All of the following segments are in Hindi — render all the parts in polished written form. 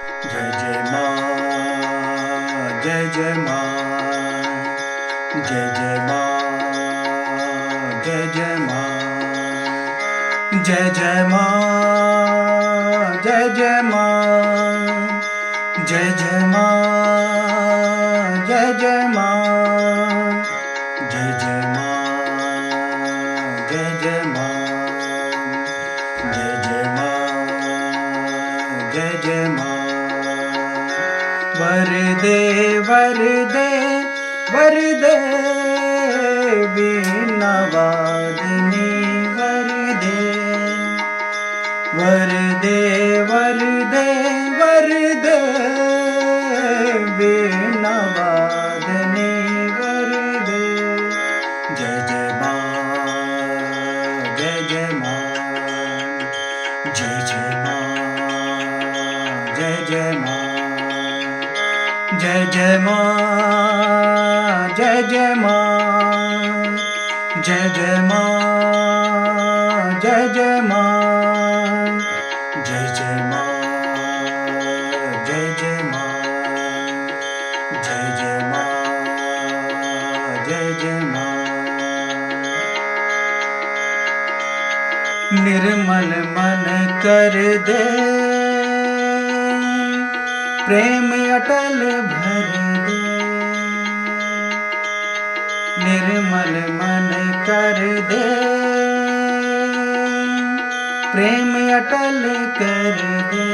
जय जय माँ, जय जय माँ, जय जय माँ, जय जय माँ, जय जय माँ, जय जय माँ, जय जय माँ, जय जय माँ, जय जय माँ, जय जय माँ, जय जय माँ, जय जय माँ। वरदे वरदे वरदे वीणा वादिनी वरदे वरदे वरदे वरदे वीणा वादिनी वरदे। जय जय माँ, जय जय माँ, जय जय माँ, जय जय माँ, जय जय माँ, जय जय माँ, जय जय माँ, जय जय माँ, जय जय माँ, जय जय माँ, जय जय माँ, जय जय माँ। निर्मल मन कर दे प्रेम अटल भर दे, निर्मल मन कर दे प्रेम अटल कर दे।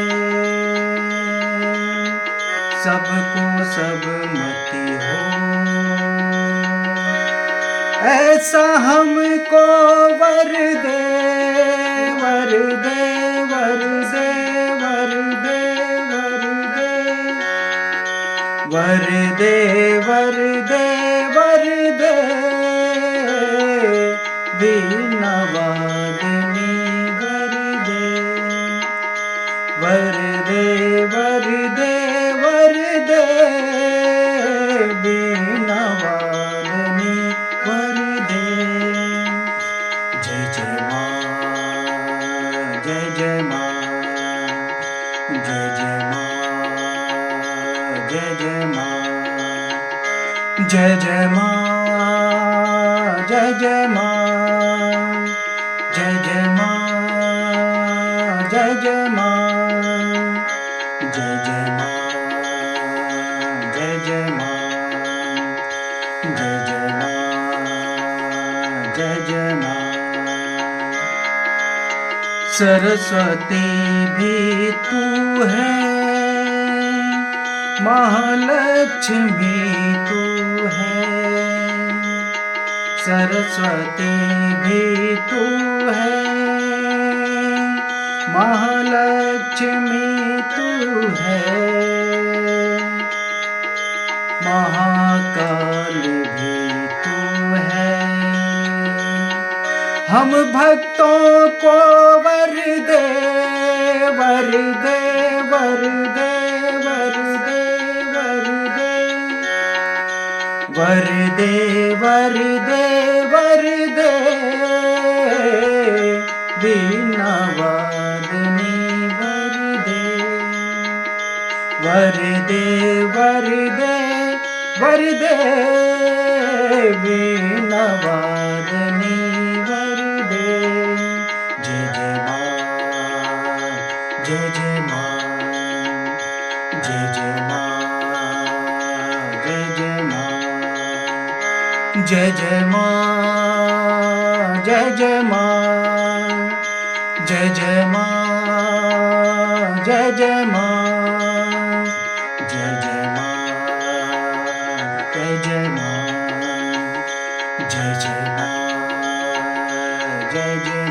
सबको सबमति हो ऐसा हमको वर दे, वर दे, वर दे, वर दे, वर दे, वर दे, वर दे, वीणा वादिनी वर दे, वर दे, वर दे, वर दे, वीणा वादिनी वर दे। जय जय माँ, जय जय माँ, जय जय माँ, जय जय माँ, जय जय माँ, जय जय माँ, जय जय माँ, जय जय माँ, जय जय माँ, जय जय माँ, जय जय माँ, जय जय माँ। सरस्वती भी तू है, महालक्ष्मी तू है, सरस्वती भी तू है, महालक्ष्मी तू है, महाकाल भी तू है। हम भक्तों को वर दे, वर दे, वर दे, वर दे, वर दे, वर दे, वर दे, वर दे, वीणा वादिनी वर दे, वर दे, वर दे, वर दे, वीणा वादिनी वर दे। जय जय माँ, जय जय माँ, जय जय माँ, जय जय माँ, जय जय माँ, जय जय माँ, जय जय माँ, जय जय माँ, जय जय माँ, जय जय माँ, जय जय माँ, जय जय